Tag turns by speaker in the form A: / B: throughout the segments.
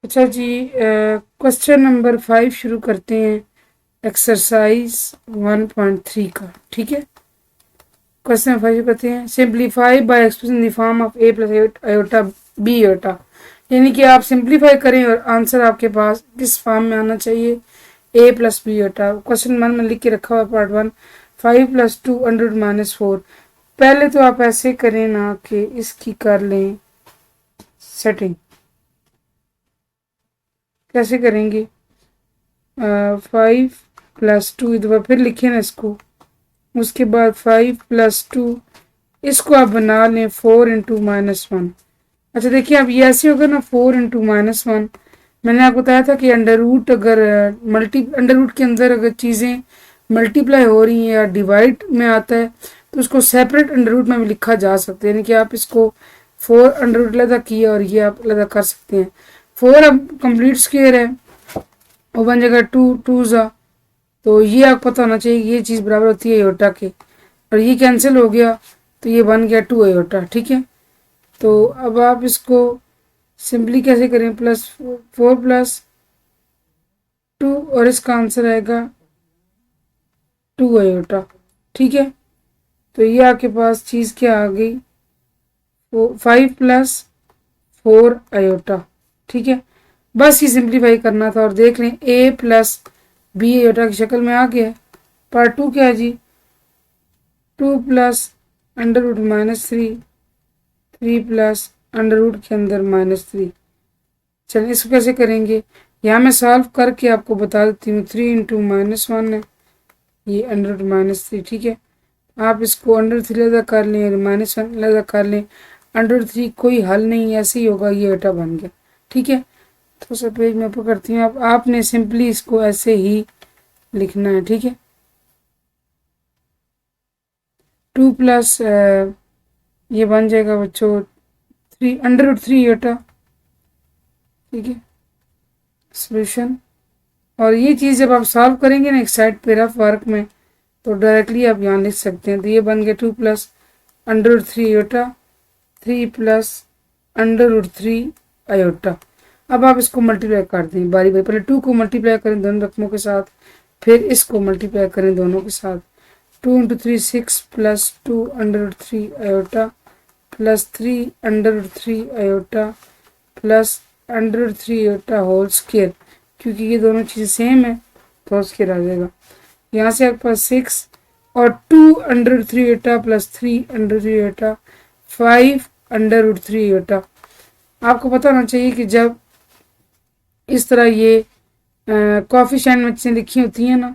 A: अच्छा जी, question number 5 शुरू करते हैं एक्सरसाइज 1.3 का। ठीक है, क्वेश्चन 5 करते हैं। Simplify by expression the form of a plus iota b iota, यानी कि आप सिंप्लीफाई करें और आंसर आपके पास किस फॉर्म में आना चाहिए, a plus B iota. Question 1 में लिख के रखा हुआ part 1, 5 plus 2 under root minus 4। पहले तो आप ऐसे करें ना कि इसकी कर लें सेटिंग। कैसे करेंगे? 5 प्लस 2 इधर फिर लिखे ना इसको, उसके बाद 5 प्लस 2, इसको आप बना लें 4 इंटू माइनस 1। अच्छा देखिए, अब ये ऐसे होगा ना 4 इंटू माइनस 1। मैंने आपको बताया था कि अंडर रूट अगर अंडर रूट के अंदर अगर चीज़ें मल्टीप्लाई हो रही हैं या डिवाइड में आता है तो उसको सेपरेट अंडर रूट में भी लिखा जा सकता है, यानी कि आप इसको 4 अंडर रूट अलग किया और ये आप अलग कर सकते हैं। 4 अब कंप्लीट स्क्वायर है, वो बन जाएगा 2 2 ज़ा, तो ये आपको पता होना चाहिए ये चीज़ बराबर होती है आयोटा के, और ये कैंसिल हो गया तो ये बन गया 2 आयोटा। ठीक है, तो अब आप इसको सिंपली कैसे करें, प्लस 4 प्लस 2 और इसका आंसर आएगा 2 आयोटा। ठीक है, तो ये आपके पास चीज़ क्या आ गई, 5 प्लस 4 आयोटा। ठीक है, बस ये सिंप्लीफाई करना था और देख लें a प्लस बी आयोटा की शक्ल में आ गया है। पार्ट 2 क्या है जी, 2 plus under root minus 3, 3 plus under root के अंदर माइनस 3। चलिए इसको कैसे करेंगे, यहाँ मैं सॉल्व करके आपको बता देती हूँ। 3 इंटू माइनस 1 है, ये अंडर रूट माइनस 3। ठीक है, आप इसको अंडर 3 लगा कर लें और माइनस 1 लगा कर लें, अंडर 3 कोई हल नहीं, ऐसे ही होगा, ये बेटा बन गया। ठीक है, तो सब पेज में ऊपर करती हूँ। अब आपने सिंपली इसको ऐसे ही लिखना है। ठीक है, 2 प्लस ये बन जाएगा बच्चों 3 अंडर रूट 3 बेटा। ठीक है, सोल्यूशन। और ये चीज़ जब आप सॉल्व करेंगे ना एक साइड पे रफ वर्क में, तो डायरेक्टली आप यहाँ लिख सकते हैं। तो ये बन गया 2 plus under root 3 iota, 3 plus under root 3 iota. अब आप इसको मल्टीप्लाई कर दें बारी बारी, पहले 2 को मल्टीप्लाई करें दोनों रकमों के साथ, फिर इसको मल्टीप्लाई करें दोनों के साथ। 2 into 3 6 plus 2 under root 3 iota plus 3 under root 3 iota plus under root 3 iota whole square, क्योंकि ये दोनों चीज़ें सेम है तो होल स्क्वायर आ जाएगा। यहाँ से आपके पास 6 और 2 under root 3 iota plus 3 under 3 iota 5 under root 3 iota. आपको पता होना चाहिए कि जब इस तरह ये कॉफिशिएंट में चीज़ें लिखी होती हैं ना,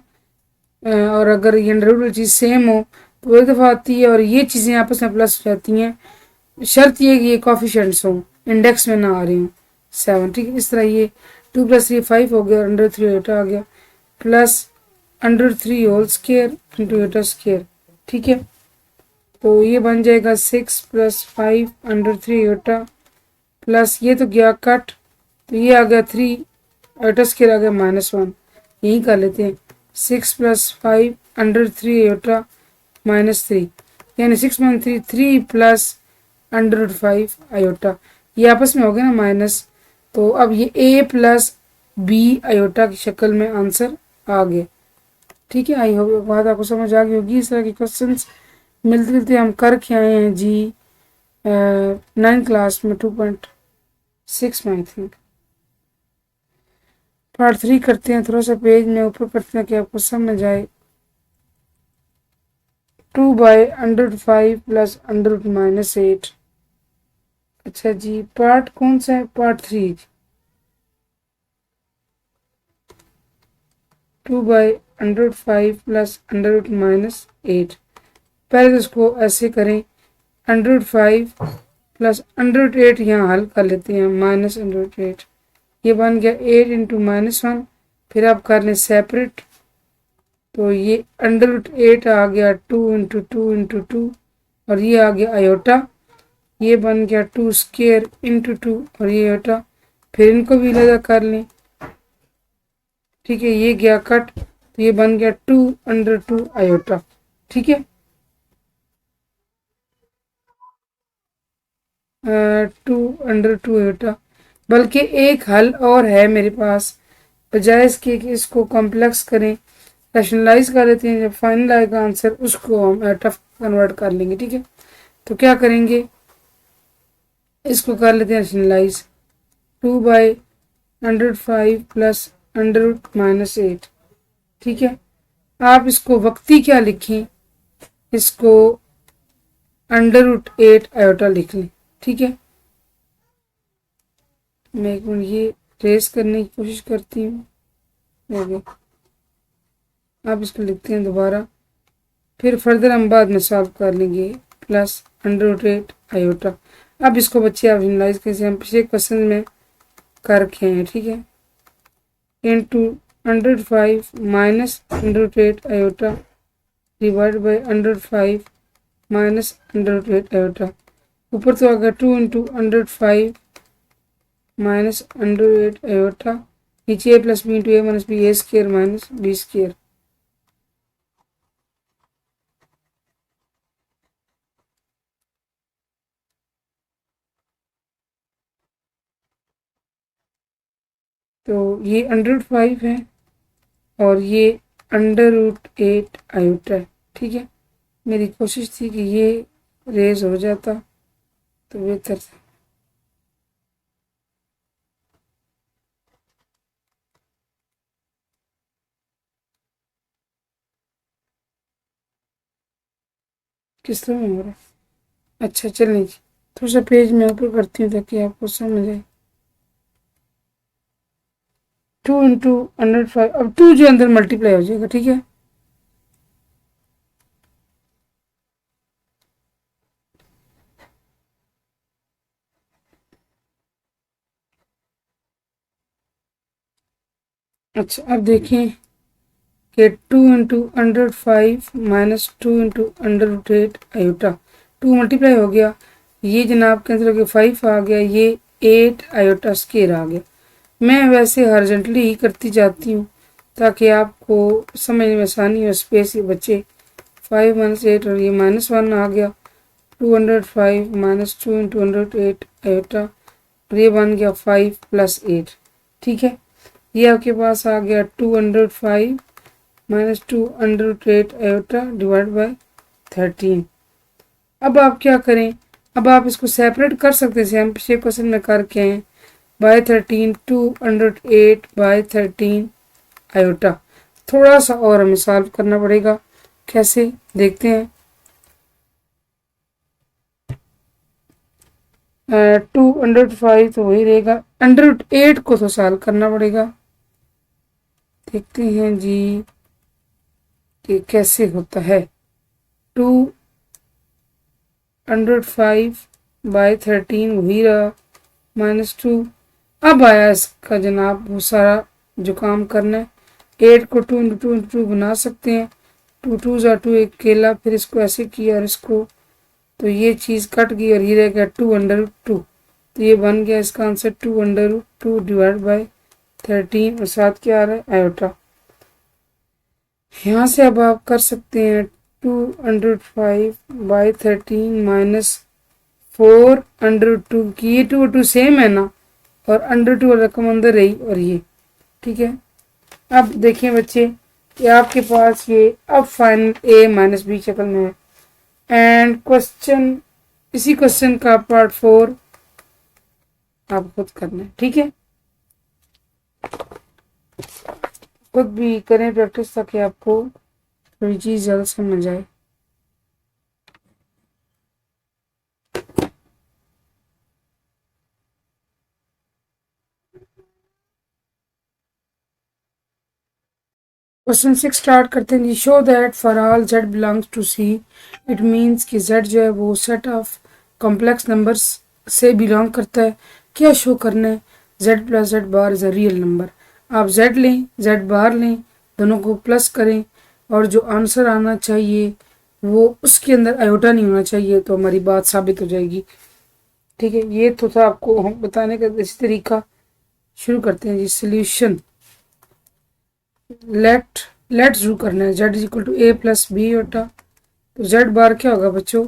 A: और अगर ये अंडर रूट चीज़ सेम हो तो एक दफ़ा आती है और ये चीज़ें आपस में प्लस हो जाती हैं। शर्त ये कि ये कॉफिशिएंट्स हों, इंडेक्स में ना आ रही हों 7। ठीक है, इस तरह ये 2 प्लस 3 5 हो गया, अंडर 3 आयोटा आ गया, plus under 3 whole square into iota square. ठीक है, तो ये बन जाएगा 6 प्लस 5 अंडर 3 आयोटा प्लस ये तो गया कट, तो ये आ गया 3 आयोटा स्क्वायर आ गया -1। यही कर लेते हैं, 6 प्लस 5 अंडर 3 आयोटा -3, यानी 6 minus 3 3 plus under root 5 iota, ये आपस में हो गया ना माइनस। तो अब ये a प्लस बी आयोटा की शक्ल में आंसर आ गया। ठीक है, आई होप बात आपको समझ आ गई होगी। इस तरह के क्वेश्चंस मिलते मिलते हम करके आए हैं जी 9th क्लास में 2.6 में आई थिंक। पार्ट 3 करते हैं, थोड़ा सा पेज में ऊपर करते हैं कि आपको समझ आए। 2 by under root 5 plus under root -8। अच्छा जी, पार्ट कौन सा है? Part 3। 2 by under root 5 plus under root -8। पहले तो इसको ऐसे करें, under root 5 plus under root 8 यहाँ हल कर लेते हैं, माइनस अंडर रूट 8, ये बन गया 8 इंटू -1। फिर आप कर लें सेपरेट, तो ये अंडर रूट 8 आ गया 2 इंटू 2 इंटू 2, और ये आ गया आयोटा, ये बन गया 2 स्क्वायर इंटू 2 और ये आयोटा। फिर इनको भी अलग कर लें। ठीक है, ये गया कट, तो ये बन गया 2 अंडर 2 आयोटा। ठीक है, 2 अंडर 2 आयोटा, बल्कि एक हल और है मेरे पास, बजाय इसके कि इसको कॉम्प्लेक्स करें, रैशनलाइज कर लेते हैं। जब फाइनल आएगा आंसर उसको हम एट ऑफ कन्वर्ट कर लेंगे। ठीक है, तो क्या करेंगे, इसको कर लेते हैं रैशनलाइज। 2/√5 प्लस √-8। ठीक है, आप इसको वक्ती क्या लिखें, इसको √8 आयोटा लिख लें। ठीक है, मैं एक मिनट ये ट्रेस करने की कोशिश करती हूँ। हो गया, आप इसको लिखते हैं दोबारा, फिर फर्दर हम बाद में सॉल्व कर लेंगे। Plus √8 iota. अब इसको बच्चे आप एनालाइज कैसे, हम पिछले क्वेश्चन में कर रखे हैं। ठीक है, into √5 minus √8 iota divide by √5 minus √8 iota. ऊपर तो आ गया 2 इंटू √5 माइनस √8 आयोटा, नीचे a plus b into a minus B, a square minus b square. तो ये √5 है और ये √8 आयोटा है। ठीक है, मेरी कोशिश थी कि ये रेज हो जाता तो बेहतर था। किस तरह में हो रहा है, अच्छा चलें जी, थोड़ा सा पेज में ऊपर करती हूँ ताकि आपको समझ आए। 2 इंटू √5, अब 2 जो अंदर मल्टीप्लाई हो जाएगा। ठीक है, अच्छा अब देखें कि 2 into √5 minus 2 into √8 iota, 2 multiply हो गया, ये जनाब कैंसिल हो गया, 5 आ गया, ये 8 आयोटा स्क्वायर आ गया। मैं वैसे हॉरिजॉन्टली ही करती जाती हूँ ताकि आपको समझने में आसानी हो, स्पेस ही बचे। 5 माइनस 8 और ये -1 आ गया, 205 माइनस 2 इंटू √8 आयोटा, और ये बन गया 5 प्लस 8। ठीक है, ये आपके पास आ गया 205 माइनस 2 √8 आयोटा डिवाइड बाय 13। अब आप क्या करें, अब आप इसको सेपरेट कर सकते हैं, हम पिछले क्वेश्चन में करके हैं। By 13, 208 by 13 iota. थोड़ा सा और हमें सॉल्व करना पड़ेगा, कैसे देखते हैं। 205 तो वही रहेगा, √8 को तो सॉल्व करना पड़ेगा। देखते हैं जी कि कैसे होता है। 205 बाय 13 वही रहा, -2। अब आया इसका जनाब वो सारा जो काम करना है। 8 को 2 इंटू 2 इंटू 2 बना सकते हैं, 2 2 ज़ा 2 एक केला, फिर इसको ऐसे किया और इसको, तो ये चीज़ कट गई और ये रह गया 2√2। तो ये बन गया इसका आंसर 2√2 डिवाइड बाय 13, और साथ क्या आ रहा है आयोटा। यहाँ से अब आप कर सकते हैं 205 बाई 13 माइनस 4√2 की, ये 2 2 सेम है ना, और √2 वाला रकम अंदर रही, और ये ठीक है। अब देखिए बच्चे कि आपके पास ये अब फाइनल a माइनस बी शक्ल में है, एंड क्वेश्चन, इसी क्वेश्चन का पार्ट 4 आप खुद करना है। ठीक है, खुद भी करें प्रैक्टिस ताकि आपको थोड़ी चीज़ ज़्यादा समझ आए। क्वेश्चन 6 स्टार्ट करते हैं जी। Show that for all z belongs to c, it means कि z जो है वो सेट ऑफ कॉम्प्लेक्स नंबर्स से बिलोंग करता है। क्या शो करना है, z plus z bar is a real number. आप z लें z बार लें, दोनों को प्लस करें, और जो आंसर आना चाहिए वो उसके अंदर आयोटा नहीं होना चाहिए, तो हमारी बात साबित हो जाएगी। ठीक है, ये तो था आपको हम बताने का इसी तरीका। शुरू करते हैं जी सोल्यूशन। लेट शुरू करना है, z is equal to a plus B iota. तो z बार क्या होगा बच्चों,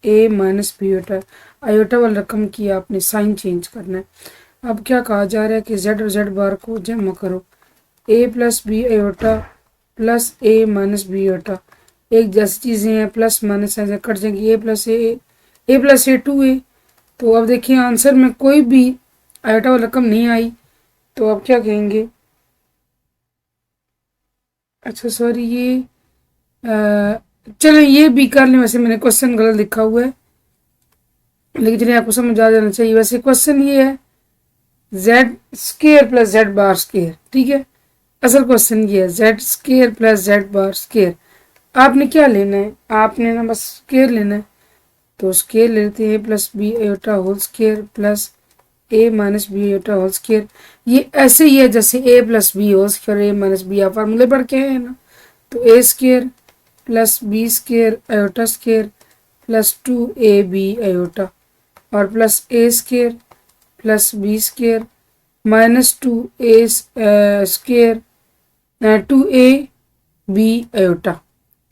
A: a minus B iota. Iota वाला रकम की आपने साइन चेंज करना है। अब क्या कहा जा रहा है कि जेड और जेड बार को जमा करो, ए plus B iota plus A minus B iota, एक जैसी चीज़ें हैं, प्लस माइनस ऐसे कट जाएंगी, ए प्लस ए 2 ए। तो अब देखिए आंसर में कोई भी आयोटा वाला रकम नहीं आई, तो अब क्या कहेंगे, अच्छा सॉरी ये चलो ये भी कर लें, वैसे मैंने क्वेश्चन गलत लिखा हुआ है, लेकिन चलिए आपको समझ आ जाना चाहिए। वैसे क्वेश्चन ये है जेड स्केयर प्लस जेड बार स्केयर, ठीक है, असल क्वेश्चन ये है जेड स्केयर प्लस जेड बार स्केयर। आपने क्या लेना है, आपने ना बस स्केयर लेना है, तो स्केयर लेते हैं A plus B iota whole square plus A minus B iota whole square. ये ऐसे ही है जैसे A plus B whole square A minus B, आप फार्मूले पढ़ के हैं ना, तो A square plus B square iota square plus 2ab iota और plus A square plus B square minus 2a square 2ab iota,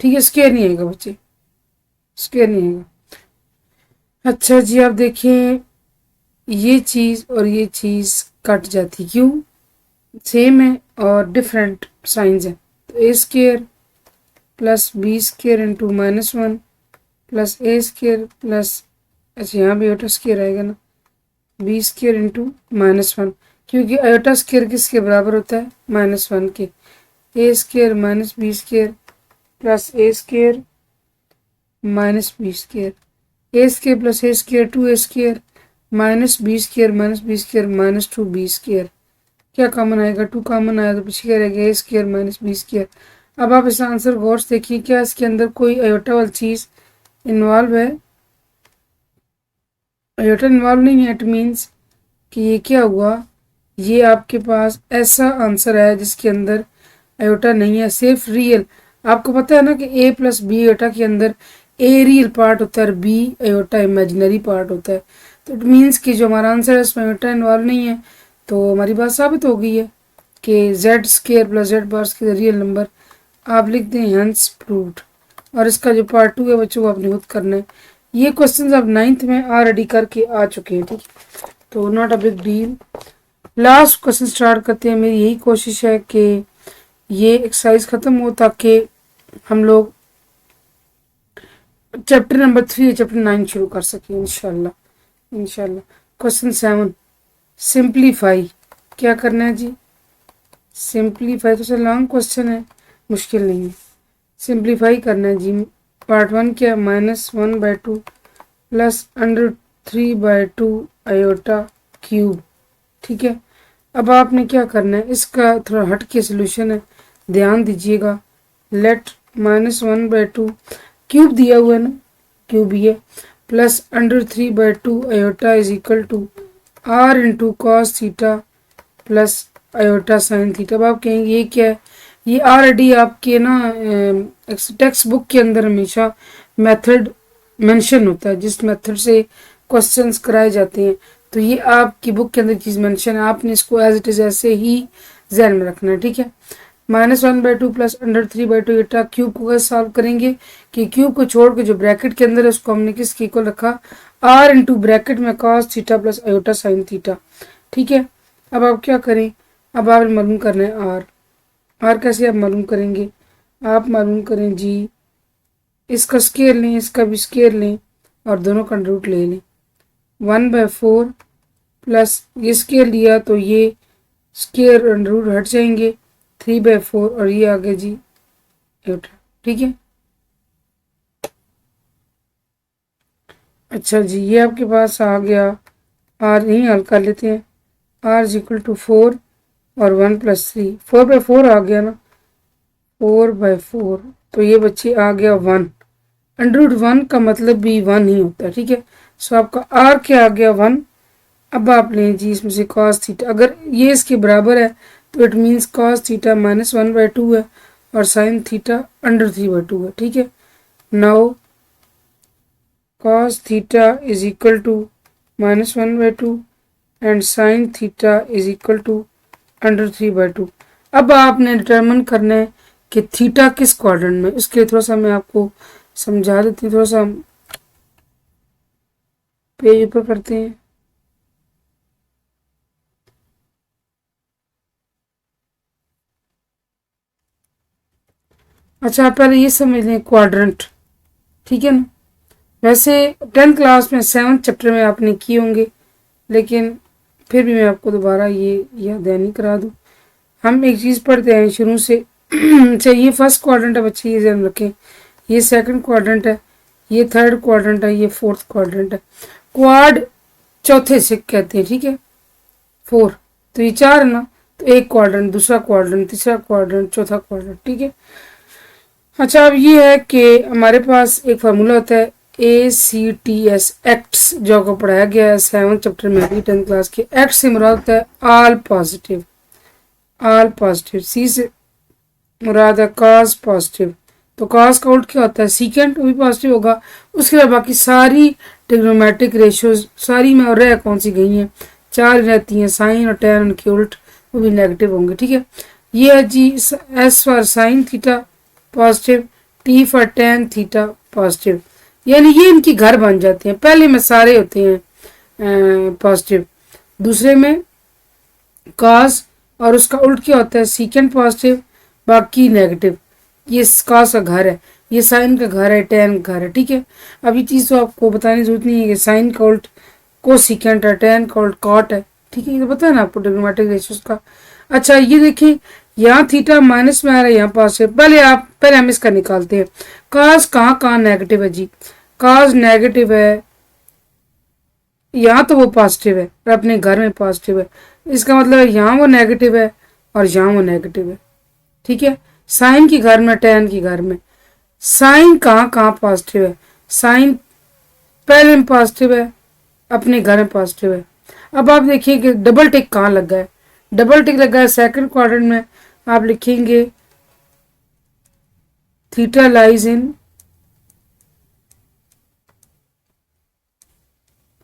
A: ठीक है, स्केयर नहीं आएगा बच्चे, स्केयर नहीं आएगा। अच्छा जी आप देखिए ये चीज़ और ये चीज़ कट जाती, क्यों, सेम है और डिफरेंट साइंस है, तो A square plus B square into -1 plus A square plus, अच्छा यहाँ भी आयोटा स्केयर आएगा ना, बी स्केयर इंटू -1, क्योंकि आयोटा स्केयर किसके बराबर होता है, -1 के, A square minus B square plus A square minus B square, A square plus A square 2a square minus B square minus 2b square, क्या common आएगा, 2 कॉमन आया तो पीछे क्या रहेगा, A square minus B square. अब आप इस आंसर गौर से देखिए, क्या इसके अंदर कोई आयोटा वाली चीज़ इन्वॉल्व है, आयोटा इन्वॉल्व नहीं है, इट मीन्स कि ये क्या हुआ, ये आपके पास ऐसा आंसर है जिसके अंदर आयोटा नहीं है, सिर्फ रियल। आपको पता है ना कि ए प्लस बी आयोटा के अंदर ए रियल पार्ट होता है और बी आयोटा इमेजिनरी पार्ट होता है, तो इट मीन्स कि जो हमारा आंसर है उसमें आयोटा इन्वॉल्व नहीं है, तो हमारी बात साबित हो गई है कि जेड स्केयर प्लस जेड बार स्केयर रियल नंबर। आप लिख दें हेंस प्रूव्ड, और इसका जो पार्ट 2 है बच्चों को आपने खुद करना है। ये क्वेश्चन आप 9th में ऑलरेडी करके आ चुके हैं, ठीक, तो not a big deal. Last question start करते हैं, मेरी यही कोशिश है कि ये एक्सरसाइज ख़त्म हो ताकि हम लोग चैप्टर नंबर 3 चैप्टर 9 शुरू कर सकें इंशाल्लाह इंशाल्लाह। क्वेश्चन 7 सिंप्लीफाई, क्या करना है जी, सिंप्लीफाई, तो लॉन्ग क्वेश्चन है, मुश्किल नहीं है, सिंप्लीफाई करना है जी। पार्ट 1 क्या, -1/2 प्लस √3/2 आयोटा क्यूब, ठीक है। अब आपने क्या करना है, इसका थोड़ा हट के सोल्यूशन है, ध्यान दीजिएगा। लेट -1/2 क्यूब दिया हुआ है ना, क्यूब ये plus √3/2 iota is equal to r into cos theta plus iota sine theta. अब आप कहेंगे ये क्या है, ये ऑलरेडी आपके ना टेक्स्ट बुक के अंदर हमेशा मेथड मेंशन होता है, जिस मेथड से क्वेश्चंस कराए जाते हैं, तो ये आपकी बुक के अंदर चीज़ मेंशन है, आपने इसको एज इट इज़ ऐसे ही जहन में रखना है, ठीक है। -1/2 प्लस √3/2 आयोटा क्यूब को कैसे सॉल्व करेंगे, कि क्यूब को छोड़ के जो ब्रैकेट के अंदर है उसको हमने किसके इक्वल रखा, r इंटू ब्रैकेट में cos theta plus iota sine theta, ठीक है। अब आप क्या करें, अब आप मालूम करना है आर कैसे आप मालूम करेंगे, आप मालूम करें जी, इसका स्केयर लें, इसका भी स्केयर लें और दोनों का रूट ले लें। 1/4 प्लस ये स्केयर लिया तो ये स्केयर रूट हट जाएंगे, 3/4 और ये आ गया जी 8, ठीक है। अच्छा जी ये आपके पास आ गया, आर यहीं हल कर लेते हैं, आर इज इक्वल टू 4 और 1 + 3, 4/4 आ गया ना, 4/4, तो ये बच्चे आ गया 1, √1 का मतलब भी 1 ही होता है, ठीक है। सो आपका आर क्या आ गया 1। अब आप लें जी इसमें से कॉस थीटा, अगर ये इसके बराबर है तो इट मीन्स कॉस थीटा -1/2 है और साइन थीटा √3/2 है, ठीक है। Now cos theta is equal to -1/2 and sin theta is equal to √3/2। अब आपने डिटरमिन करना है कि थीटा किस क्वाड्रेंट में, इसके थोड़ा सा मैं आपको समझा देती हूँ, थोड़ा सा पेज ऊपर करते हैं। अच्छा, आप पहले ये समझ लें क्वाड्रेंट, ठीक है ना। वैसे 10th क्लास में 7th चैप्टर में आपने किए होंगे, लेकिन फिर भी मैं आपको दोबारा ये याद दहानी करा दूँ। हम एक चीज़ पढ़ते हैं शुरू से। अच्छा, ये फर्स्ट क्वाड्रेंट है बच्चे, ये ध्यान रखें। ये सेकंड क्वाड्रेंट है, ये थर्ड क्वाड्रेंट है, ये फोर्थ क्वाड्रेंट है। क्वाड चौथे से कहते हैं, ठीक है। 4 तो ये 4 है ना, तो एक क्वाड्रेंट, दूसरा क्वाड्रेंट, तीसरा क्वाड्रेंट, चौथा क्वाड्रेंट, ठीक है। अच्छा, अब ये है कि हमारे पास एक फार्मूला होता है ACTS एक्ट्स, जो आपको पढ़ाया गया है 7th चैप्टर में भी 10th क्लास के। एक्ट से मुराद होता है ऑल पॉजिटिव, ऑल पॉजिटिव। सी से मुराद है कॉज पॉजिटिव, तो कॉज का उल्ट क्या होता है, सीकेंट, वो भी पॉजिटिव होगा। उसके बाद बाकी सारी ट्रिग्नोमेट्रिक रेशियोज सारी में और रह कौन सी गई हैं, 4 रहती हैं। साइन और टेन उनके उल्ट वो भी नेगेटिव होंगे, ठीक है। ये है G S for sine theta positive, T for tan theta positive, यानी ये इनकी घर बन जाते हैं। पहले में सारे होते हैं पॉजिटिव, दूसरे में कॉस और उसका उल्ट क्या होता है, सीकेंट पॉजिटिव, बाकी नेगेटिव। ये कॉस का घर है, ये साइन का घर है, टेन का घर है, ठीक है। अब ये चीज़ तो आपको बताने की जरूरत नहीं है कि साइन का उल्ट को सीकेंट है, टेन का उल्ट कॉट है, ठीक है। ये तो पता है ना आपको ट्रिग्नोमेट्रिक रेशियोज का। अच्छा, ये देखिए यहाँ थीटा माइनस में आ रहा है, यहाँ पॉजिटिव। पहले हम इसका निकालते हैं। कॉस कहाँ कहाँ नेगेटिव है जी, कॉस नेगेटिव है, यहाँ तो वो पॉजिटिव है और अपने घर में पॉजिटिव है। इसका मतलब है यहाँ वो नेगेटिव है और यहाँ वो नेगेटिव है, ठीक है। साइन की घर में, टेन की घर में। साइन कहाँ कहाँ पॉजिटिव है, साइन पहले में पॉजिटिव है, अपने घर में पॉजिटिव है। अब आप देखिए कि डबल टिक कहाँ लगा है, डबल टिक लगा है सेकंड क्वाड्रेंट में। आप लिखेंगे theta lies in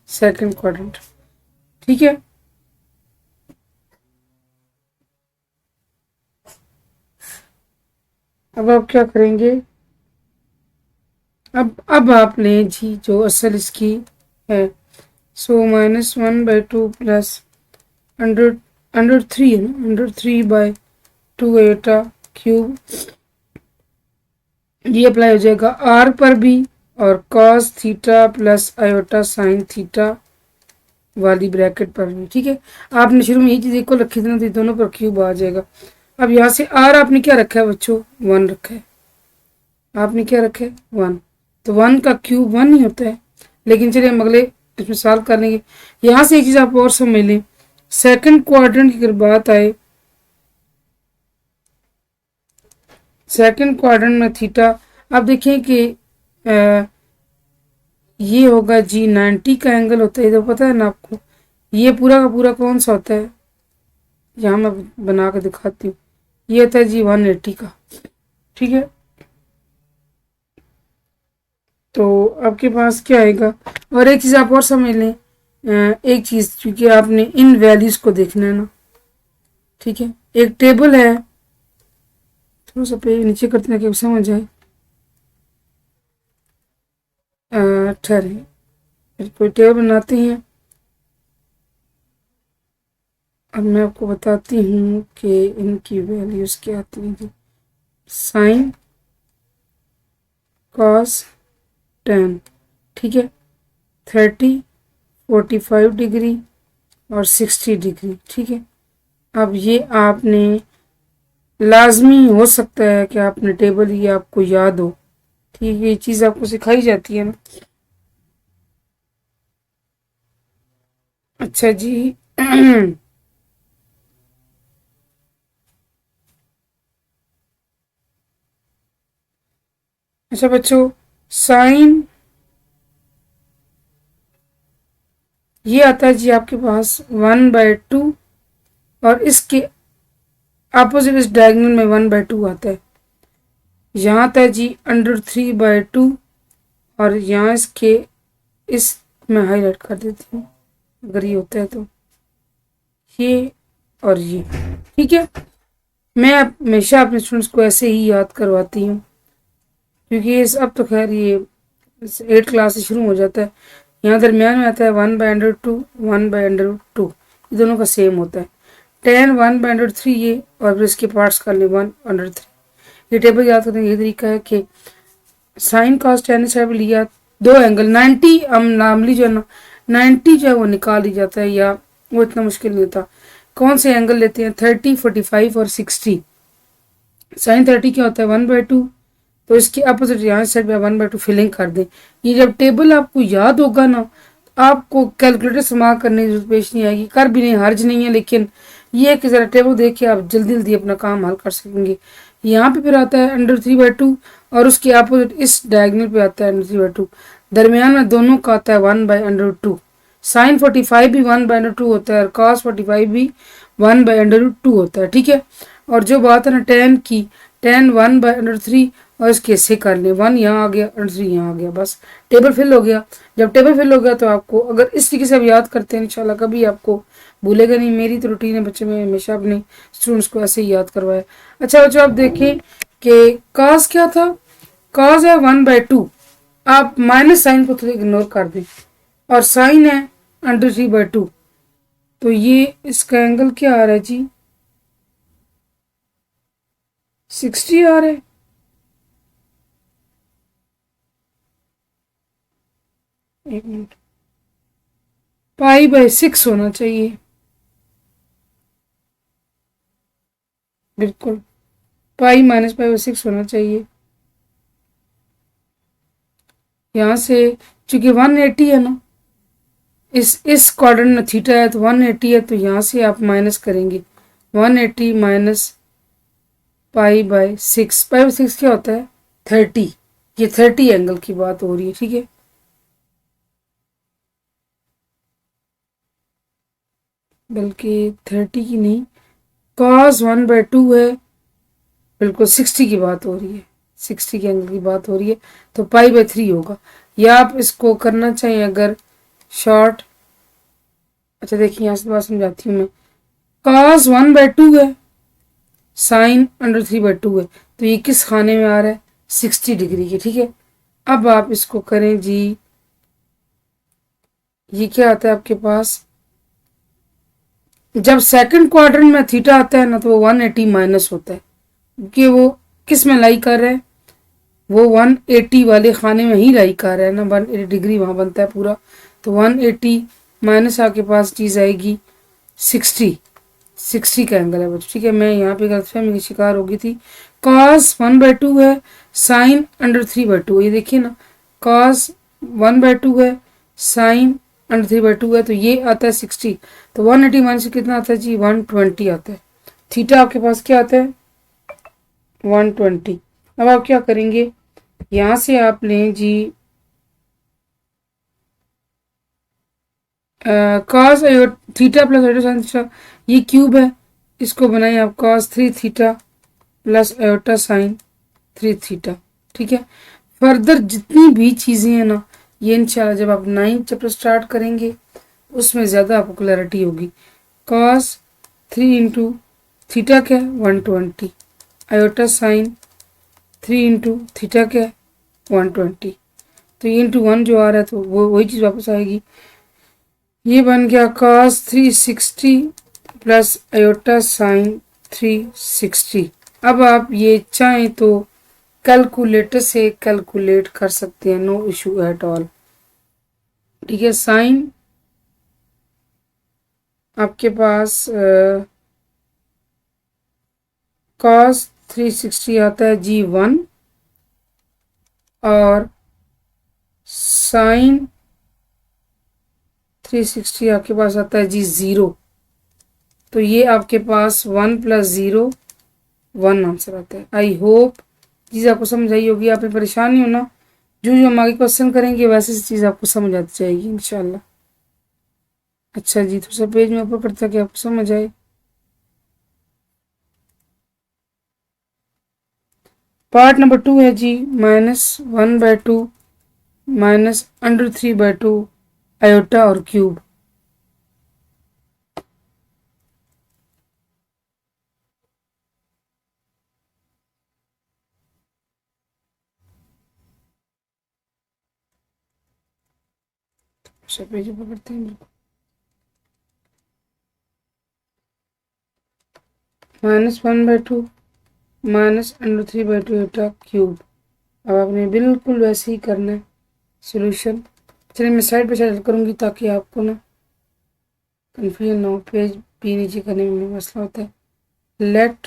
A: second quadrant, ठीक है। अब आप क्या करेंगे, अब आप लें जी जो असल इसकी है। सो -1/2 प्लस अंडर 3 है ना, अंडर 3/2 एटा क्यूब। ये अप्लाई हो जाएगा आर पर भी और cos theta plus iota sine theta वाली ब्रैकेट पर भी, ठीक है। आपने शुरू में ये चीज़ एक को रखी थी ना, तो दोनों पर क्यूब आ जाएगा। अब यहाँ से आर आपने क्या रखा है बच्चों, 1 रखा है। आपने क्या रखा है, 1, तो 1 का क्यूब 1 ही होता है। लेकिन चलिए हम अगले इसमें सॉल्व कर लेंगे। यहाँ से एक चीज़ आप और समझ लें, सेकंड क्वाड्रेंट की अगर बात आए, सेकंड क्वाड्रेंट में थीटा, आप देखें कि ये होगा जी 90 का एंगल होता है, तो पता है ना आपको। ये पूरा का पूरा कौन सा होता है, यहाँ मैं बना कर दिखाती हूँ। ये होता है जी 180 का, ठीक है। तो आपके पास क्या आएगा, और एक चीज़ आप और समझ लें, एक चीज़ क्योंकि आपने इन वैल्यूज़ को देखना है ना, ठीक है। एक टेबल है, थोड़ा सा पे नीचे करते हैं कि समझ आए। ठहरे, कोई टेबल बनाते हैं। अब मैं आपको बताती हूँ कि इनकी वैल्यूज़ क्या आती हैं। साइन कॉस टेन, ठीक है, 30, 45 डिग्री और 60 डिग्री, ठीक है। अब ये आपने लाजमी हो सकता है कि आपने टेबल ये आपको याद हो, ठीक है। ये चीज़ आपको सिखाई जाती है ना। अच्छा जी अच्छा बच्चों, साइन ये आता है जी आपके पास 1/2 और इसके अपोजिट इस डायगोनल में 1/2 आता है। यहाँ आता है जी √3/2 और यहाँ इसके इस मैं हाईलाइट कर देती हूँ अगर ये होता है तो, ये और ये, ठीक है। मैं हमेशा अपने स्टूडेंट्स को ऐसे ही याद करवाती हूँ, क्योंकि इस अब तो खैर ये 8 क्लास से शुरू हो जाता है। यहाँ दरमियान में आता है 1/√2, 1/√2, ये दोनों का सेम होता है। 10 1/√3 ये, और फिर इसके पार्ट्स कर ले 1/3। ये टेबल याद करने का ये तरीका है कि साइन कॉस टेन साइड लिया, दो एंगल 90, हम नॉर्मली जो है ना 90 जो है वो निकाल ही जाता है, या वो इतना मुश्किल नहीं होता। कौन से एंगल लेते हैं? 30, 45 और 60। साइन 30 क्या होता है? 1/2, तो इसके अपोजिट यहाँ साइड में 1/2 फिलिंग कर दें। ये जब टेबल आपको याद होगा ना, आपको कैलकुलेटर इस्तेमाल करने की जरूरत पेश नहीं आएगी, कर भी नहीं, हर्ज नहीं है, लेकिन ये है कि ज़रा टेबल देख के आप जल्दी जल्दी अपना काम हल कर सकेंगे। यहाँ पे फिर आता है √3/2 और उसके अपोजिट इस डायगोनल पे आता है √3/2, दरमियान में दोनों का आता है 1/√2। साइन 45 भी 1/√2 होता है और कॉस 45 भी 1/√2 होता है, ठीक है। और जो बात है ना टेन की, टेन 1/√3 और इसके हिस्से कर लें, 1 यहाँ आ गया, √3 यहाँ आ गया, बस टेबल फिल हो गया। जब टेबल फिल हो गया तो आपको अगर इस तरीके से आप याद करते हैं इंशाल्लाह कभी आपको भूलेगा नहीं। मेरी तो रूटीन है बच्चे में हमेशा अपने स्टूडेंट्स को ऐसे ही याद करवाया। अच्छा बच्चों आप देखें कि कॉस क्या था? कॉस है 1/2, आप माइनस साइन को थोड़ा इग्नोर कर दें, और साइन है √3/2, तो ये इसका एंगल क्या आ रहा है जी? 60 आ रहा है। एक मिनट, π/6 होना चाहिए, बिल्कुल पाई माइनस π/6 होना चाहिए। यहाँ से चूंकि 180 है ना, इस क्वाड्रेंट में थीटा है तो 180 है, तो यहाँ से आप माइनस करेंगे 180 माइनस π/6। π/6 क्या होता है? 30। ये 30 एंगल की बात हो रही है, ठीक है। बल्कि 30 की नहीं, cos 1/2 है, बिल्कुल 60 की बात हो रही है, 60 के एंगल की बात हो रही है, तो π/3 होगा। या आप इसको करना चाहिए अगर शॉर्ट, अच्छा देखिए यहाँ से बात समझाती हूँ मैं। cos 1/2 है, साइन √3/2 है, तो ये किस खाने में आ रहा है? 60 डिग्री के, ठीक है। अब आप इसको करें जी, ये क्या आता है आपके पास? जब सेकंड क्वाड्रेंट में थीटा आता है ना तो वो 180 माइनस होता है, क्योंकि वो किस में लाई कर रहा है? वो 180 वाले खाने में ही लाई कर रहा है ना, 180 डिग्री वहां बनता है पूरा, तो 180 माइनस आपके पास चीज आएगी 60। 60 का एंगल है बच्चों, ठीक है। मैं यहाँ पे गलतफहमी की शिकार हो गई थी। cos 1/2 है, साइन √3/2, ये देखिए ना, cos 1/2 है, साइन √3/2 है, तो ये आता है 60। तो 180 माइनस कितना आता है जी? 120 आता है। थीटा आपके पास क्या आता है? 120। अब आप क्या करेंगे, यहाँ से आप लें जी cos theta plus iota sine theta, ये क्यूब है, इसको बनाइए आप cos 3 theta plus iota sign 3 theta, ठीक है। फर्दर जितनी भी चीज़ें हैं ना, ये इंशाल्लाह जब आप 9th चैप्टर स्टार्ट करेंगे उसमें ज़्यादा आपको क्लैरिटी होगी। cos 3 इंटू थीटा क्या है? 120, आयोटा साइन 3 इंटू थीटा क्या है? 120, तो ये इंटू 1 जो आ रहा है तो वो वही चीज़ वापस आएगी। ये बन गया cos 360 प्लस आयोटा साइन 360। अब आप ये चाहें तो कैलकुलेटर से कैलकुलेट कर सकते हैं, नो इशू एट ऑल, ठीक है। साइन आपके पास cos 360 आता है जी 1, और साइन 360 आपके पास आता है जी 0, तो ये आपके पास 1 + 0 1 आंसर आता है। आई होप चीज़ आपको समझ आई होगी, आप परेशान नहीं होना, जो जो हम आगे क्वेश्चन करेंगे वैसे चीज़ आपको समझ आती जाएगी इंशाल्लाह। अच्छा जी, तो सब पेज में ऊपर करता कि आपको समझ आए। पार्ट नंबर 2 है जी, -1/2 -√3/2 आयोटा और क्यूब। सब पेज ऊपर करते हैं, -1/2 -√3/2 एटा क्यूब। अब आपने बिल्कुल वैसे ही करना है सोल्यूशन। चलिए मैं साइड बाई साइड करूँगी ताकि आपको ना कन्फ्यूजन ना हो, पेज भी नीचे करने में मसला होता है। Let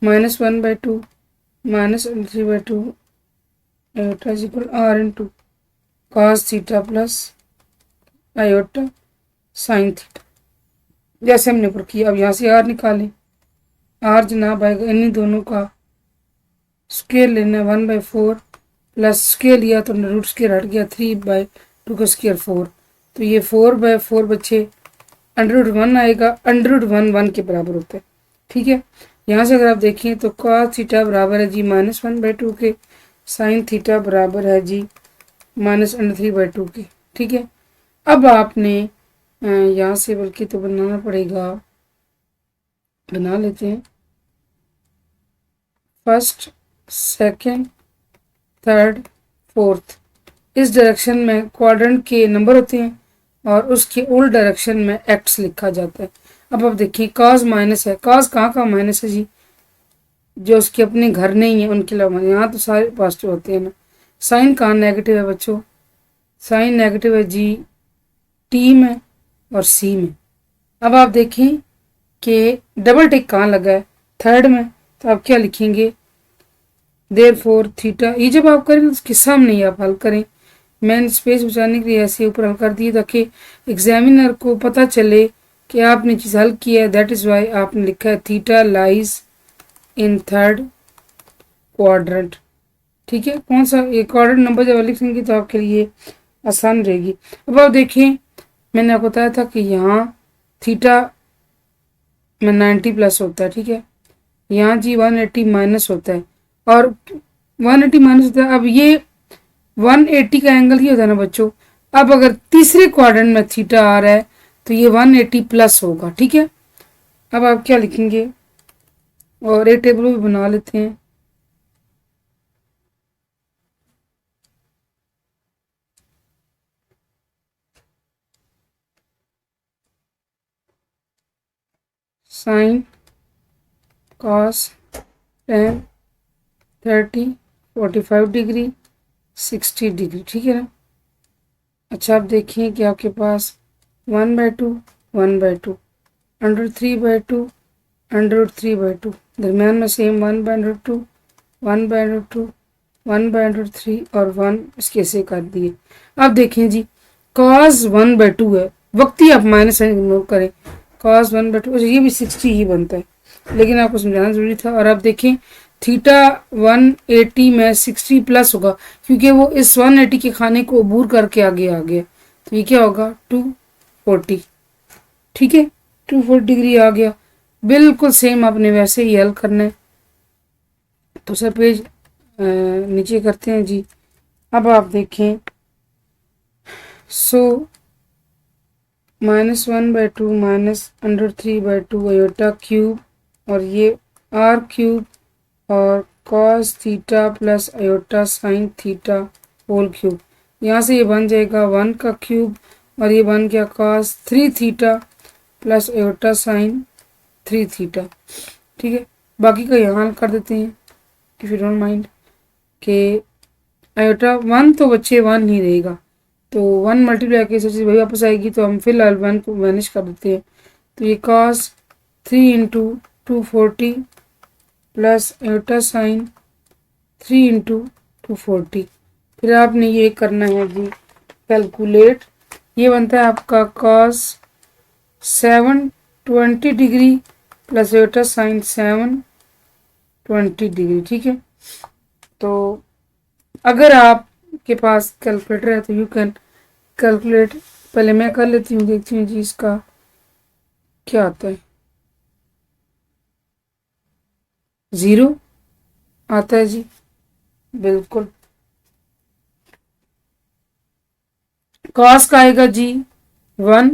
A: -1/2 -√3/2 iota is equal r into cos theta plus iota sine theta, जैसे हमने ऊपर किया। अब यहाँ से r निकालें। r जनाब आएगा इन्हीं दोनों का स्क्वायर लेना है 1/4 प्लस स्क्वायर लिया तो रूट स्क्वायर हट गया 3/2 का स्क्वायर 4, तो ये 4/4 बच्चे √1 आएगा। √1 1 के बराबर होता है। ठीक है, यहाँ से अगर आप देखें तो cos थीटा बराबर है जी -1/2 के, साइन थीटा बराबर है जी -√3/2 के। ठीक है, अब आपने यहाँ से बल्कि तो बनाना पड़ेगा, बना लेते हैं। फर्स्ट, सेकंड, थर्ड, फोर्थ, इस डायरेक्शन में क्वाड्रेंट के नंबर होते हैं और उसके उल्ट डायरेक्शन में एक्स लिखा जाता है। अब आप देखिए कॉस माइनस है, कॉस कहाँ का माइनस है जी, जो उसके अपने घर नहीं है उनके अलावा, यहाँ तो सारे पॉजिटिव होते हैं ना। साइन कहाँ नेगेटिव है बच्चों, साइन नेगेटिव है जी टी में और सी में। अब आप देखें कि डबल टिक कहाँ लगा है, थर्ड में, तो आप क्या लिखेंगे, देयरफॉर थीटा। ये जब आप करें उसके सामने ही आप हल करें। मैंने स्पेस बचाने के लिए ऐसे ऊपर हल कर दिए ताकि एग्जामिनर को पता चले कि आपने चीज़ हल किया है। दैट इज़ वाई आपने लिखा है theta lies in third quadrant. ठीक है, कौन सा ये क्वाड्रेंट नंबर जब लिखेंगे तो आपके लिए आसान रहेगी। अब आप देखिए मैंने आपको बताया था कि यहाँ थीटा में 90 प्लस होता है। ठीक है, यहाँ जी 180 माइनस होता है और 180 माइनस होता है। अब ये 180 का एंगल ही होता है ना बच्चों। अब अगर तीसरे क्वाड्रेंट में थीटा आ रहा है तो ये 180 प्लस होगा। ठीक है, अब आप क्या लिखेंगे, और एक टेबल भी बना लेते हैं। Sine, cos, tan, 30, 45 degree, 60 degree. ठीक है ना। अच्छा आप देखिए कि आपके पास 1/2, 1/2, √3/2, √3/2, दरम्यान में सेम 1/2, 1/2, 1/3 और 1 इसके से कर दिए। अब देखें जी cos 1/2 है, वक्ती आप माइनस साइन इग्नोर करें, cos 1/2 ये भी 60 ही बनता है, लेकिन आपको समझाना जरूरी था। और आप देखें थीटा 180 में 60 प्लस होगा क्योंकि वो इस 180 के खाने को अबूर करके आगे आ गया, तो ये क्या होगा 240। ठीक है, 240 डिग्री आ गया। बिल्कुल सेम आपने वैसे ही हल करना है। तो सर पेज नीचे करते हैं जी। अब आप देखें सो -1/2 -√3/2 आयोटा क्यूब और ये r क्यूब और cos theta plus iota sine theta whole cube. यहाँ से ये बन जाएगा 1 का क्यूब और ये बन गया cos 3 theta plus iota sign 3 theta. ठीक है, बाकी का यहाँ हल कर देते हैं इफ यू डोंट माइंड के आयोटा 1 तो बच्चे 1 ही रहेगा, तो 1 मल्टीप्लाई के चीज़ वही वापस आएगी, तो हम फिलहाल 1 को मैनेज कर देते हैं। तो ये cos 3 into 240 plus iota sign 3 into 240। फिर आपने ये करना है जी कैलकुलेट, ये बनता है आपका cos 720 degree plus iota sign 720 degree. ठीक है, तो अगर आपके पास कैलकुलेटर है तो यू कैन कैलकुलेट। पहले मैं कर लेती हूँ, देखती हूँ जी इसका क्या आता है। 0 आता है जी, बिल्कुल। कॉस का आएगा जी 1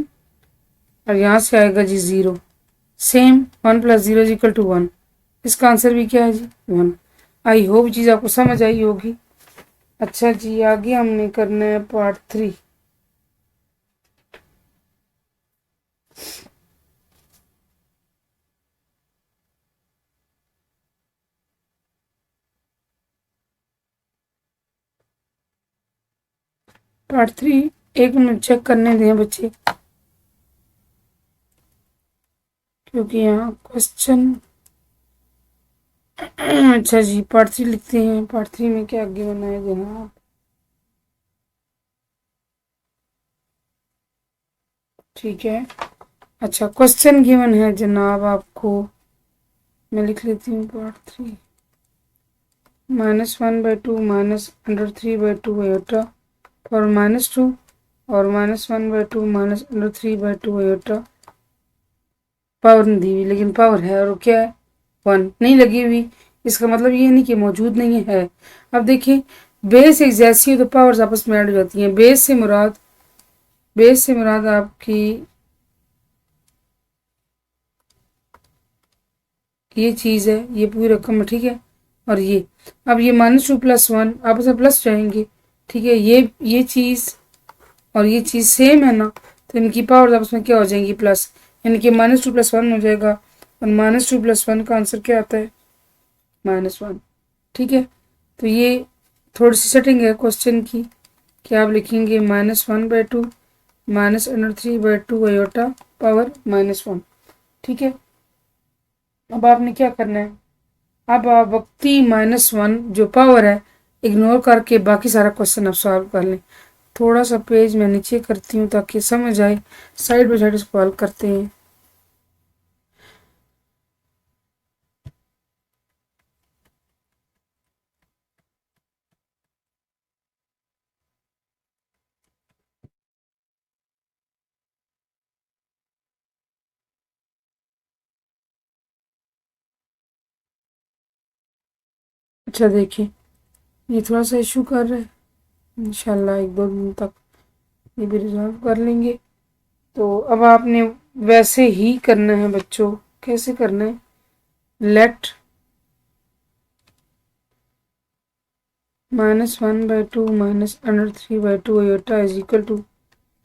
A: और यहाँ से आएगा जी 0, सेम 1 + 0 = 1। इसका आंसर भी क्या है जी 1। आई होप चीज़ आपको समझ आई होगी। अच्छा जी आगे हमने करना है पार्ट 3। पार्ट 3 एक मिनट चेक करने दें बच्चे, क्योंकि यहाँ क्वेश्चन अच्छा जी पार्ट 3 लिखते हैं। पार्ट 3 में क्या आगे बनाया जनाब? ठीक है, अच्छा क्वेश्चन गिवन है जनाब आपको, मैं लिख लेती हूँ पार्ट 3 -1/2 -√3/2 आयोटा और -2 और -1/2 -√3/2 आयोटा। पावर नहीं दी हुई, लेकिन पावर है, और क्या है 1 नहीं लगी हुई, इसका मतलब ये नहीं कि मौजूद नहीं है। अब देखिए बेस एक जैसी हो तो पावर्स आपस में ऐड हो जाती हैं। बेस से मुराद आपकी ये चीज़ है, ये पूरी रकम है, ठीक है। और ये अब ये -2 + 1 आपस में प्लस जाएंगे, ठीक है। ये चीज़ और ये चीज़ सेम है ना, तो इनकी पावर आपस में क्या हो जाएंगी प्लस, यानी कि -2 + 1 हो जाएगा, और -2 + 1 का आंसर क्या आता है -1, ठीक है। तो ये थोड़ी सी सेटिंग है क्वेश्चन की कि आप लिखेंगे -1/2 -√3/2 आयोटा पावर -1, ठीक है। अब आपने क्या करना है, अब आप वक्ती -1 जो पावर है इग्नोर करके बाकी सारा क्वेश्चन आप सॉल्व कर लें। थोड़ा सा पेज मैं नीचे करती हूँ ताकि समझ आए, साइड बाई साइड सॉल्व करते हैं। अच्छा देखिए, ये थोड़ा सा इशू कर रहा है, इंशाल्लाह 1-2 दिन तक ये भी रिजॉल्व कर लेंगे। तो अब आपने वैसे ही करना है बच्चों, कैसे करना है, let -1/2 -√3/2 iota is equal to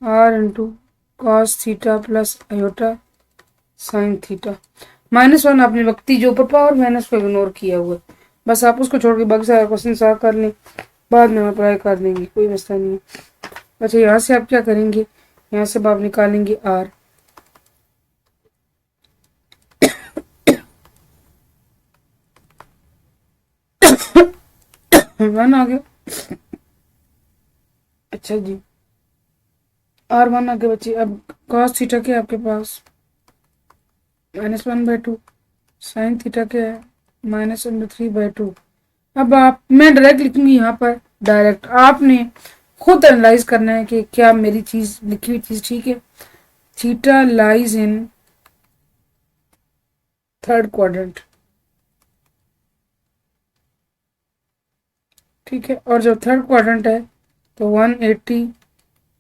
A: r cos theta plus iota sine theta. -1 आपने वक्ती जो ऊपर पावर माइनस को इग्नोर किया हुआ है, बस आप उसको छोड़ के बाकी सारा क्वेश्चन सॉल्व कर लें, बाद में हम अप्लाई कर देंगे, कोई मसला नहीं है। अच्छा यहाँ से आप क्या करेंगे, यहाँ से आप निकालेंगे r, वन आ गया। अच्छा जी r1 आ गया बच्चे। अब cos थीटा क्या है आपके पास -1/2, साइन थीटा क्या है -√3/2। अब आप मैं डायरेक्ट लिखूंगी यहाँ पर, डायरेक्ट आपने खुद एनालाइज करना है कि क्या मेरी चीज लिखी हुई चीज ठीक है। Theta lies in third quadrant, ठीक है। और जब थर्ड क्वाड्रेंट है तो 180,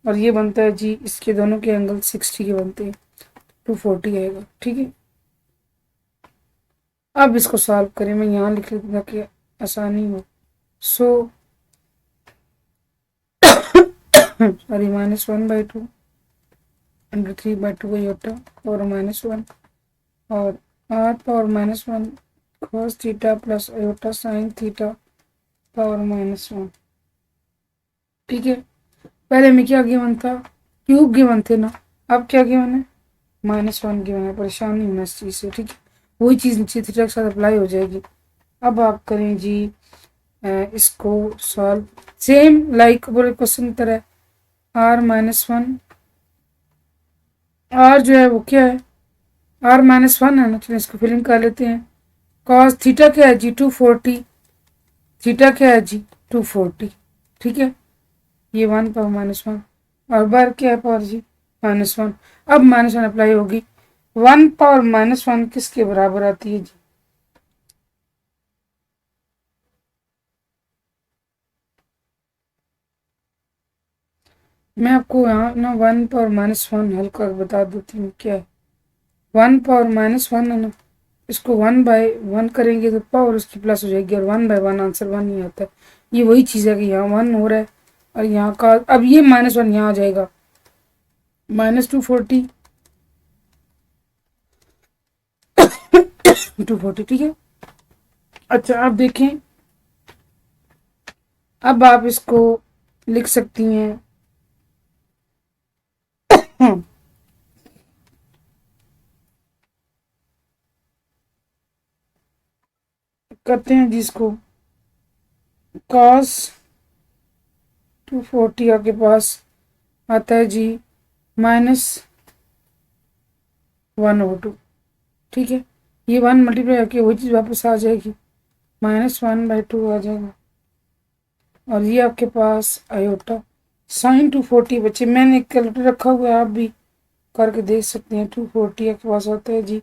A: और ये बनता है जी, इसके दोनों के एंगल 60 के बनते हैं, 240 आएगा, ठीक है। अब इसको सॉल्व करें, मैं यहाँ लिख लेती ताकि आसानी हो। सो सॉरी -1/2 √3/2 आयोटा और -1 और r power -1 cos theta plus iota sine theta power -1, ठीक है। पहले में क्या गिवन था, क्यूब गिवन थे ना, अब क्या गिवन है -1 गिवन है। परेशान नहीं होना इस चीज़ से, ठीक है, वही चीज़ नीचे थीटा के साथ अप्लाई हो जाएगी। अब आप करें जी इसको सॉल्व सेम लाइक बोले क्वेश्चन की तरह, r-1 r जो है वो क्या है r-1 है ना, चलिए इसको फिलिंग कर लेते हैं। cos थीटा क्या है जी 240, थीटा क्या है जी 240, ठीक है। ये 1 पावर -1 और बार क्या है पावर जी -1। अब -1 अप्लाई होगी, 1 पावर -1 किसके बराबर आती है जी, मैं आपको यहाँ ना 1 पावर -1 हल कर बता देती हूँ क्या है। 1 पावर -1 है ना, इसको 1/1 करेंगे तो पावर उसकी प्लस हो जाएगी, और 1/1 आंसर 1 ही आता है। ये वही चीज़ है कि यहाँ 1 हो रहा है और यहाँ का, अब ये -1 यहाँ आ जाएगा, -240 240, ठीक है। अच्छा आप देखें, अब आप इसको लिख सकती हैं करते हैं जिसको cos 240 आपके पास आता है जी -1/2। ठीक है, ये 1 मल्टीप्लाई करके वही चीज़ वापस आ जाएगी, -1/2 आ जाएगा। और ये आपके पास आयोटा sin 240। बच्चे मैंने एक कैलकुलेटर रखा हुआ है, आप भी करके देख सकते हैं। 240 आपके पास आता है जी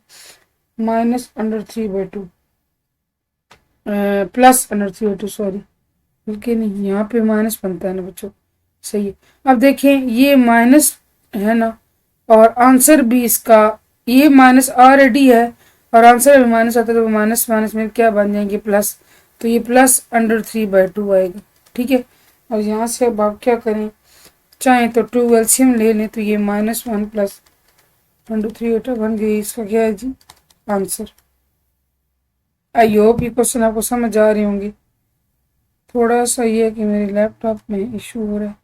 A: -√3/2 +√3/2, सॉरी, बल्कि नहीं, यहाँ पे माइनस बनता है ना बच्चों, सही है। अब देखें ये माइनस है ना, और आंसर भी इसका ये माइनस ऑलरेडी है और आंसर भी माइनस आता है, तो माइनस माइनस में क्या बन जाएंगे, प्लस, तो ये +√3/2 आएगा। ठीक है, और यहाँ से अब आप क्या करें, चाहें तो 2 एलसीएम ले लें, तो ये -1 + √3 बन गई। इसका क्या है जी आंसर। आई होप ये क्वेश्चन आपको समझ आ रहे होंगे। थोड़ा सा ये है कि मेरे लैपटॉप में इशू हो रहा है।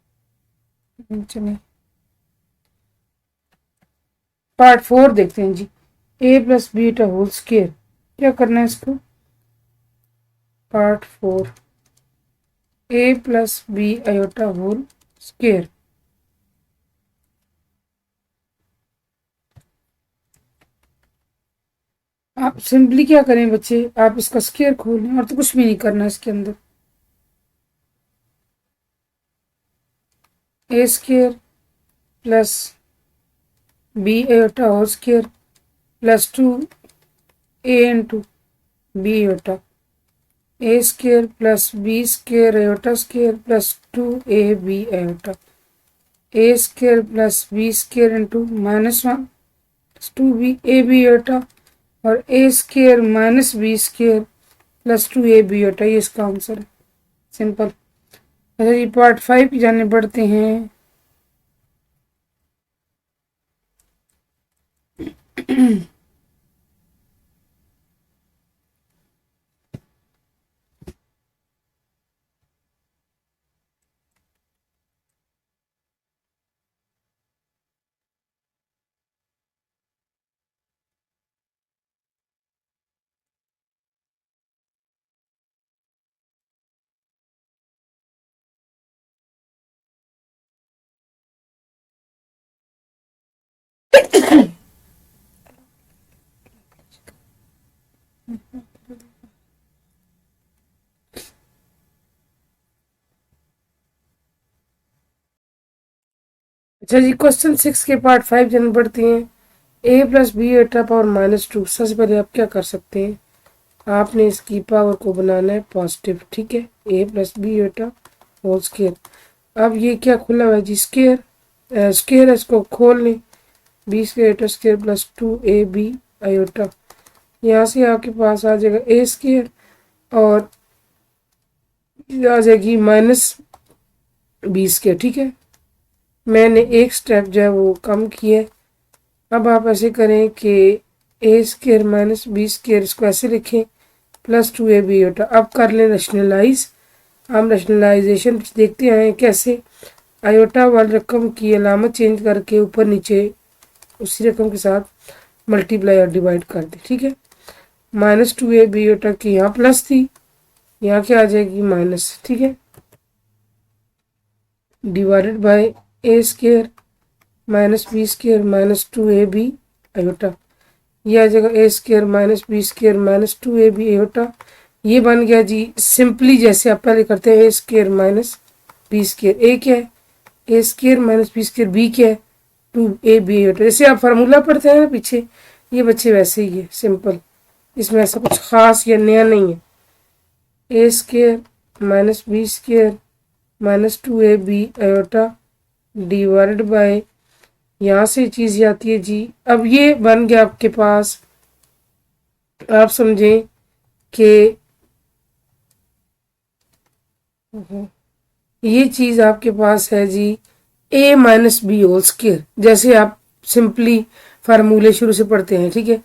A: चलिए पार्ट 4 देखते हैं जी। a+b² क्या करना है इसको, पार्ट 4 a+b²। आप सिंपली क्या करें बच्चे, आप इसका स्क्वायर खोलें और तो कुछ भी नहीं करना इसके अंदर। a² plus b² +2 a into b², a² plus b² +2ab², a² plus b² into -1 2ab² और a² माइनस b² +2ab²। ये इसका आंसर है, सिंपल। अच्छा जी पार्ट 5 की जाने बढ़ते हैं। अच्छा जी क्वेश्चन 6 के पार्ट 5 जाने बढ़ते हैं। a+b² सबसे पहले आप क्या कर सकते हैं, आपने इसकी पावर को बनाना है पॉजिटिव। ठीक है, a+b²। अब ये क्या खुला हुआ है जी, स्क्वायर है, इसको खोल लें, b² +2ab²। यहाँ से आपके पास आ जाएगा a² और आ जाएगी -b²। ठीक है, मैंने एक स्टेप जो है वो कम किया है। अब आप ऐसे करें कि a² माइनस b² इसको ऐसे लिखें +2ab²। अब कर लें रैशनलाइज। हम रैशनलाइजेशन देखते हैं कैसे, आयोटा वाली रकम की अलामत चेंज करके ऊपर नीचे उसी रकम के साथ मल्टीप्लाई और डिवाइड कर दें। ठीक है, -2ab² की यहाँ प्लस थी, यहाँ क्या आ जाएगी माइनस। ठीक है, divided by a² minus b² -2ab²। ये आ जाएगा a² माइनस b² -2ab²। ये बन गया जी सिंपली, जैसे आप पहले करते हैं a² माइनस b²। a क्या है, a² माइनस b², b क्या है 2ab²। जैसे आप फार्मूला पढ़ते हैं ना पीछे, ये बच्चे वैसे ही है, सिंपल, इसमें ऐसा कुछ खास या नया नहीं है। a² minus b² -2ab² divided by, यहाँ से चीज़ आती है जी। अब ये बन गया आपके पास, आप समझें कि ये चीज़ आपके पास है जी a-b²। जैसे आप सिंपली फार्मूले शुरू से पढ़ते हैं। ठीक है,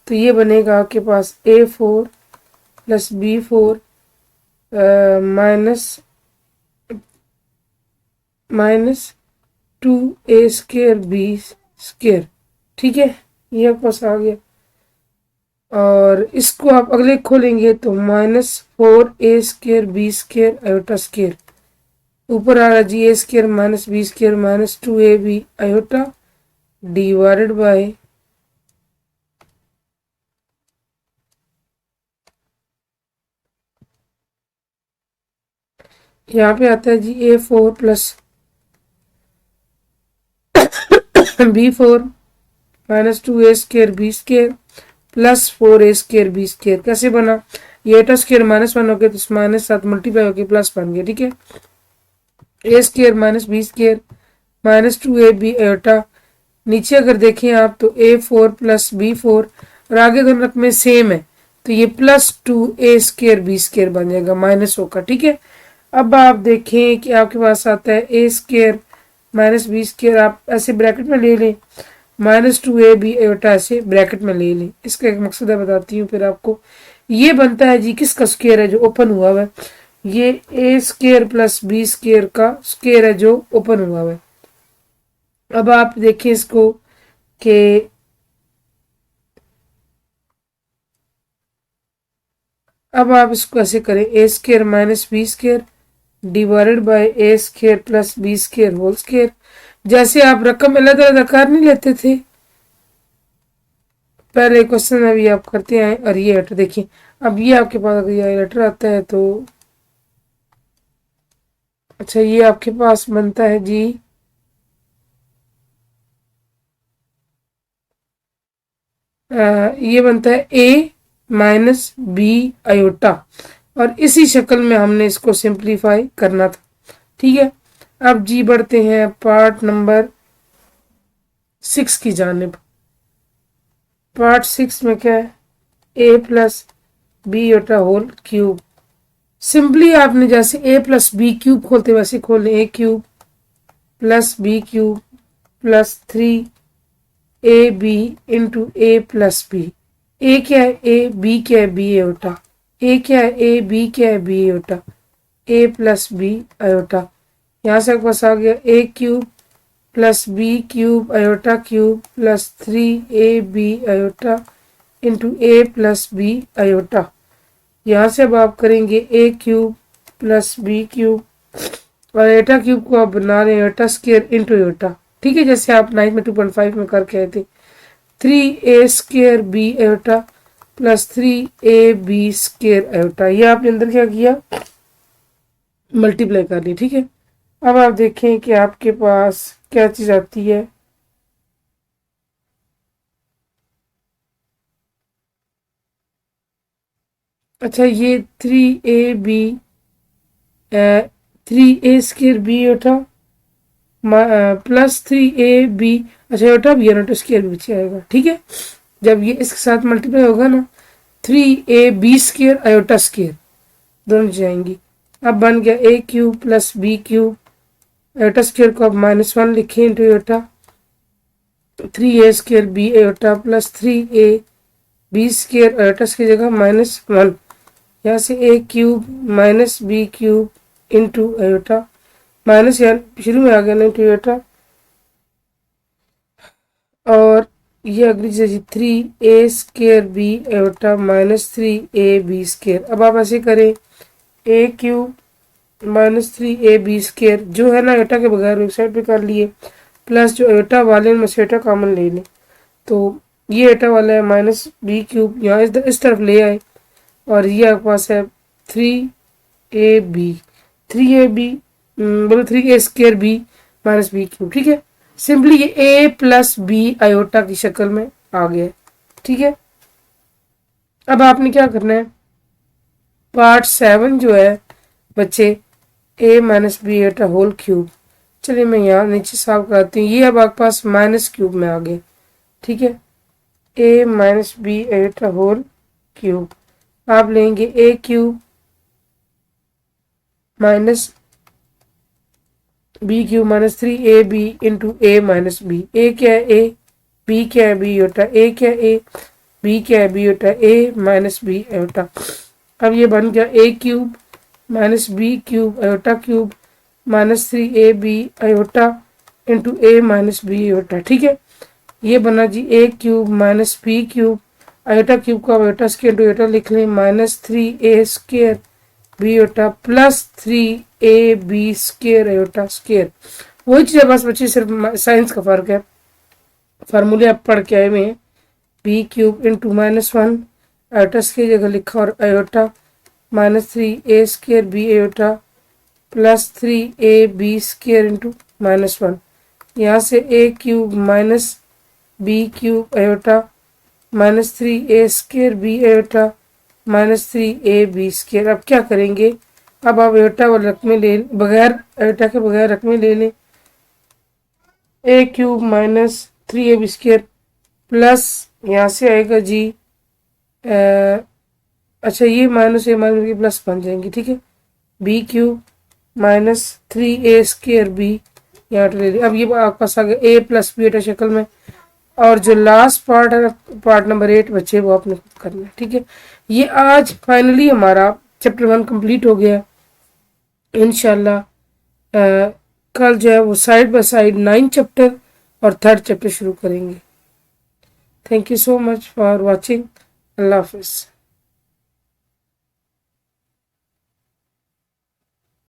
A: तो ये बनेगा आपके पास a4 + b4 -2a² b²। ठीक है, ये आपके पास आ गया। और इसको आप अगले खोलेंगे तो -4a² b² आयोटा स्क्र, ऊपर आ रहा जी a² -b² -2ab iota divided by यहाँ पे आता है जी a4 plus b4 -2a² b² plus 4a² b²। कैसे बना? ये एटा स्क्र -1 हो गया तो माइनस 7 मल्टीप्लाई होकर प्लस बन गया। ठीक है, a² -b² -2ab आयोटा। नीचे अगर देखें आप तो a4 प्लस b4 और आगे दोनों रकमें सेम है तो ये +2a² b² बन जाएगा माइनस होगा। ठीक है, अब आप देखें कि आपके पास आता है a² -b², आप ऐसे ब्रैकेट में ले लें, -2ab आयोटा ऐसे ब्रैकेट में ले लें। इसका एक मकसद है, बताती हूँ फिर आपको। ये बनता है जी किसका स्क्वायर है? जो ओपन हुआ हुआ है, ये a² प्लस b² का स्क्वायर है जो ओपन हुआ हुआ है। अब आप देखिए इसको कि अब आप इसको ऐसे करें, a² -b² divided by a² plus b² whole square. जैसे आप रकम अलग अलग आकार नहीं लेते थे पहले क्वेश्चन में भी आप करते हैं। और ये लेटर देखिए, अब ये आपके पास अगर ये लेटर आता है तो अच्छा ये आपके पास बनता है जी ये बनता है a माइनस बी आयोटा, और इसी शक्ल में हमने इसको सिंप्लीफाई करना था। ठीक है, अब जी बढ़ते हैं पार्ट नंबर 6 की जानिब। पार्ट 6 में क्या है? a plus B iota whole cube. Simply आपने जैसे a प्लस बी क्यूब खोलते वैसे खोलें, a cube plus B cube plus 3ab into a plus B. A क्या है? ए, बी क्या है? B iota. ए क्या है? ए, बी क्या है? B iota. A plus B iota. यहाँ से आपके पास आ गया a cube plus B cube iota cube plus 3ab iota into a plus B iota. यहाँ से अब आप करेंगे a cube plus B cube और आयोटा क्यूब को आप बना रहे हैं आयोटा स्क्वायर इंटू आयोटा। ठीक है, जैसे आप 9 में 2.5 में करके आए थे। 3a² b iota plus 3ab² iota. ये आपने अंदर क्या किया? मल्टीप्लाई कर ली। ठीक है, अब आप देखें कि आपके पास क्या चीज आती है। अच्छा, ये 3a² b iota plus 3ab। अच्छा आयोटा भी है ना, स्क्वायर भी बच आएगा। ठीक है, जब ये इसके साथ मल्टीप्लाई होगा ना 3ab² आयोटा स्क्वायर दोनों जाएंगी। अब बन गया a cube plus B cube iota square को अब -1 लिखें into iota 3a² b iota plus 3ab² iota की जगह -1। यहाँ से a cube minus B cube into iota minus यार शुरू में आ गया ना इंटू आयोटा, और ये अगली चीज 3a² b iota minus 3ab²। अब आप ऐसे करें, a क्यूब माइनस 3ab² जो है ना आयोटा के बगैर एक साइड पे कर लिए, प्लस जो आयोटा वाले में से आयोटा कॉमन ले लें तो ये आयोटा वाला है माइनस बी क्यूब, यहाँ इस तरफ ले आए और ये आपके पास है 3ab 3ab बोलो 3a² b minus B cube. ठीक है, सिंपली ये a प्लस बी आयोटा की शक्ल में आ गया। ठीक है, अब आपने क्या करना है, पार्ट 7 जो है बच्चे a minus B iota whole cube. चलिए मैं यहाँ नीचे साफ कराती हूँ। ये अब आपके पास माइनस क्यूब में आ गए। ठीक है, a minus B iota whole cube आप लेंगे a cube minus B cube minus 3ab into a minus B. A क्या है? a, बी क्या है? B iota. a क्या है? a, बी क्या है? B iota. a minus B iota. अब ये बन गया a cube minus B cube iota cube minus 3ab iota into a minus B iota. ठीक है, ये बना जी a cube minus B cube iota cube को आप आयोटा स्क्वायर इंटू आयोटा लिख लें, -3a square b iota plus 3ab square iota square. वही चीज़ बस बच्ची, सिर्फ साइंस का फर्क है। फार्मूले आप पढ़ के आए हुए हैं, बी क्यूब इंटू -1 आयोटा की जगह लिखा और iota -3a square b iota plus 3ab square into -1। यहाँ से a cube minus B cube iota -3a square b iota -3ab square. अब क्या करेंगे, अब आप आयोटा वाले रकमें ले, बगैर आयोटा के बगैर रकमें ले लें, a cube minus 3ab square plus यहाँ से आएगा जी अच्छा ये माइनस ए माइनस के प्लस बन जाएंगे, ठीक है। B cube minus 3a square b यहाँ ले लिया। अब ये आपके पास आ गया a प्लस बी बेटा शक्ल में, और जो लास्ट पार्ट है पार्ट नंबर 8 बच्चे वो आपने करना है, ठीक है। ये आज फाइनली हमारा चैप्टर 1 कंप्लीट हो गया। इंशाल्लाह कल जो है वो साइड बाय साइड 9 चैप्टर और 3rd चैप्टर शुरू करेंगे। Thank you so much for watching. अल्लाह हाफिज़।